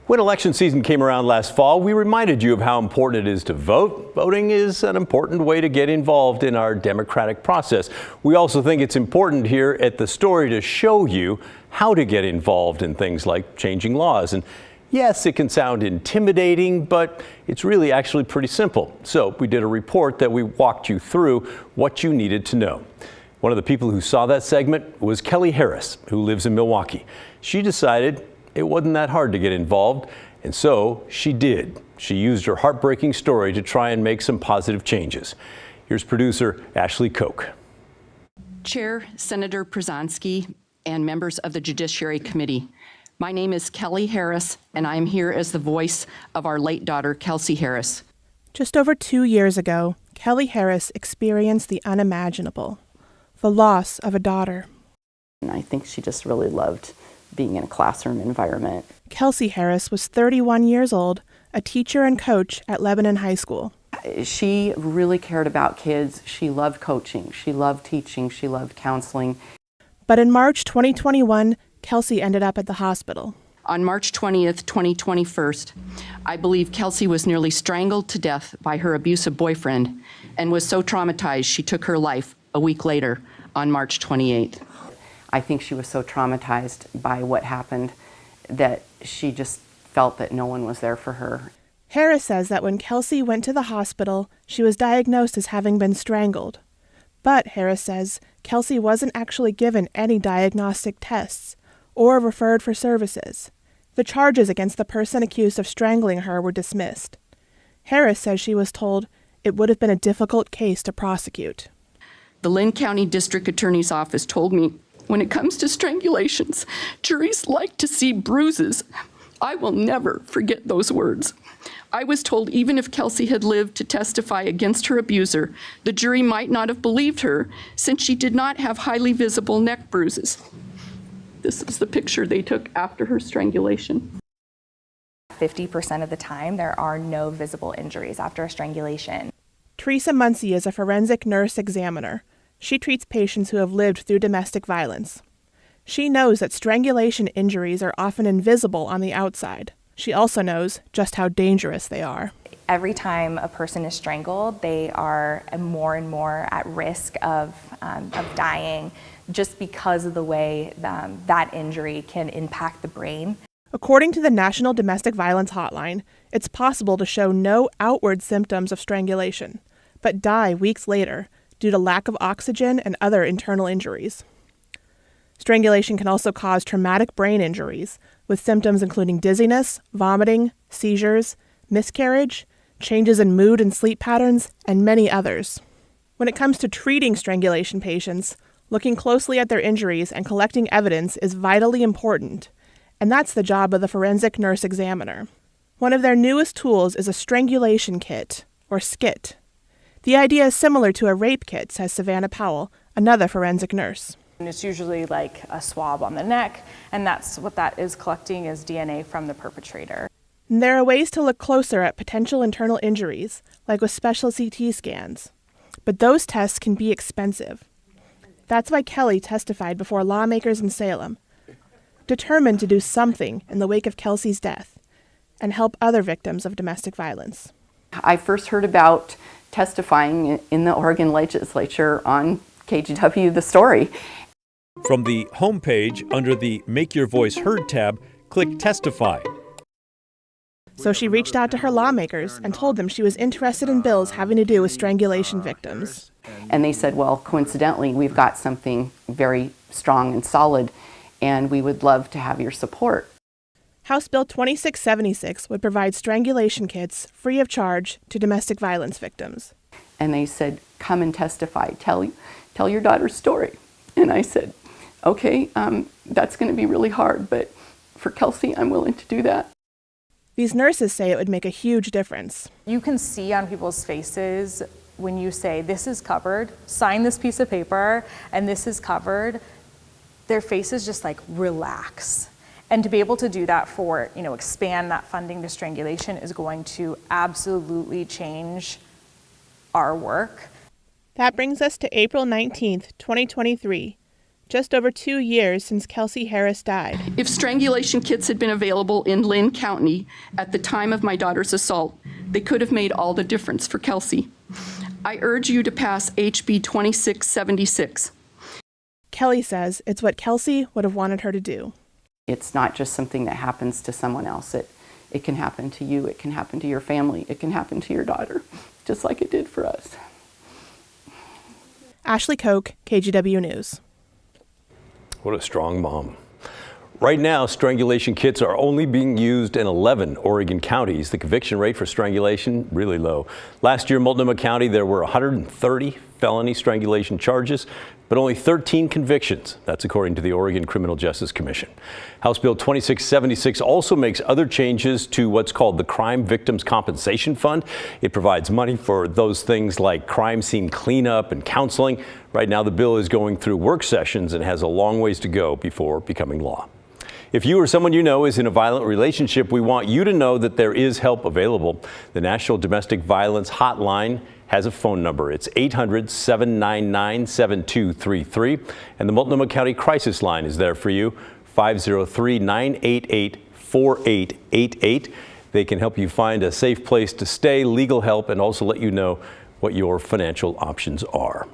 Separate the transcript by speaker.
Speaker 1: When election season came around last fall, we reminded you of how important it is to vote. Voting is an important way to get involved in our democratic process. We also think it's important here at The Story to show you how to get involved in things like changing laws. And yes, it can sound intimidating, but it's really actually pretty simple. So we did a report that we walked you through what you needed to know. One of the people who saw that segment was Kellee Harris, who lives in Milwaukee. She decided it wasn't that hard to get involved, and so she did. She used her heartbreaking story to try and make some positive changes. Here's producer Ashley Koch.
Speaker 2: Chair, Senator Przanski, and members of the Judiciary Committee. My name is Kellee Harris, and I am here as the voice of our late daughter, Kelsey Harris.
Speaker 3: Just over 2 years ago, Kellee Harris experienced the unimaginable, the loss of a daughter.
Speaker 2: And I think she just really loved being in a classroom environment.
Speaker 3: Kelsey Harris was 31 years old, a teacher and coach at Lebanon High School.
Speaker 2: She really cared about kids. She loved coaching. She loved teaching. She loved counseling.
Speaker 3: But in March 2021, Kelsey ended up at the hospital.
Speaker 2: On March 20th, 2021, I believe Kelsey was nearly strangled to death by her abusive boyfriend and was so traumatized she took her life a week later on March 28th. I think she was so traumatized by what happened that she just felt that no one was there for her.
Speaker 3: Harris says that when Kelsey went to the hospital, she was diagnosed as having been strangled. But, Harris says, Kelsey wasn't actually given any diagnostic tests or referred for services. The charges against the person accused of strangling her were dismissed. Harris says she was told it would have been a difficult case to prosecute.
Speaker 2: The Lynn County District Attorney's Office told me, when it comes to strangulations, juries like to see bruises. I will never forget those words. I was told even if Kelsey had lived to testify against her abuser, the jury might not have believed her since she did not have highly visible neck bruises. This is the picture they took after her strangulation.
Speaker 4: 50% of the time, there are no visible injuries after a strangulation.
Speaker 3: Teresa Muncie is a forensic nurse examiner. She treats patients who have lived through domestic violence. She knows that strangulation injuries are often invisible on the outside. She also knows just how dangerous they are.
Speaker 4: Every time a person is strangled, they are more and more at risk of dying just because of the way that injury can impact the brain.
Speaker 3: According to the National Domestic Violence Hotline, it's possible to show no outward symptoms of strangulation, but die weeks later due to lack of oxygen and other internal injuries. Strangulation can also cause traumatic brain injuries, with symptoms including dizziness, vomiting, seizures, miscarriage, changes in mood and sleep patterns, and many others. When it comes to treating strangulation patients, looking closely at their injuries and collecting evidence is vitally important, and that's the job of the forensic nurse examiner. One of their newest tools is a strangulation kit, or SKIT. The idea is similar to a rape kit, says Savannah Powell, another forensic nurse.
Speaker 5: And it's usually like a swab on the neck, and that's what that is collecting is DNA from the perpetrator.
Speaker 3: And there are ways to look closer at potential internal injuries, like with special CT scans. But those tests can be expensive. That's why Kellee testified before lawmakers in Salem, determined to do something in the wake of Kelsey's death and help other victims of domestic violence.
Speaker 2: I first heard about testifying in the Oregon legislature on KGW The Story.
Speaker 6: From the homepage, under the Make Your Voice Heard tab, click Testify.
Speaker 3: So she reached out to her lawmakers and told them she was interested in bills having to do with strangulation victims.
Speaker 2: And they said, well, coincidentally, we've got something very strong and solid, and we would love to have your support.
Speaker 3: House Bill 2676 would provide strangulation kits free of charge to domestic violence victims.
Speaker 2: And they said, come and testify, tell your daughter's story. And I said, okay, that's going to be really hard, but for Kelsey, I'm willing to do that.
Speaker 3: These nurses say it would make a huge difference.
Speaker 5: You can see on people's faces when you say, this is covered, sign this piece of paper, and this is covered, their faces just like relax. And to be able to do that for, expand that funding to strangulation is going to absolutely change our work.
Speaker 3: That brings us to April 19th, 2023. just over 2 years since Kelsey Harris died.
Speaker 2: If strangulation kits had been available in Lynn County at the time of my daughter's assault, they could have made all the difference for Kelsey. I urge you to pass HB 2676.
Speaker 3: Kellee says it's what Kelsey would have wanted her to do.
Speaker 7: It's not just something that happens to someone else. It can happen to you. It can happen to your family. It can happen to your daughter, just like it did for us.
Speaker 3: Ashley Koch, KGW News.
Speaker 1: What a strong mom. Right now, strangulation kits are only being used in 11 Oregon counties. The conviction rate for strangulation, really low. Last year, Multnomah County, there were 130 felony strangulation charges, but only 13 convictions. That's according to the Oregon Criminal Justice Commission. House Bill 2676 also makes other changes to what's called the Crime Victims Compensation Fund. It provides money for those things like crime scene cleanup and counseling. Right now, the bill is going through work sessions and has a long ways to go before becoming law. If you or someone you know is in a violent relationship, we want you to know that there is help available. The National Domestic Violence Hotline has a phone number. It's 800-799-7233. And the Multnomah County Crisis Line is there for you, 503-988-4888. They can help you find a safe place to stay, legal help, and also let you know what your financial options are.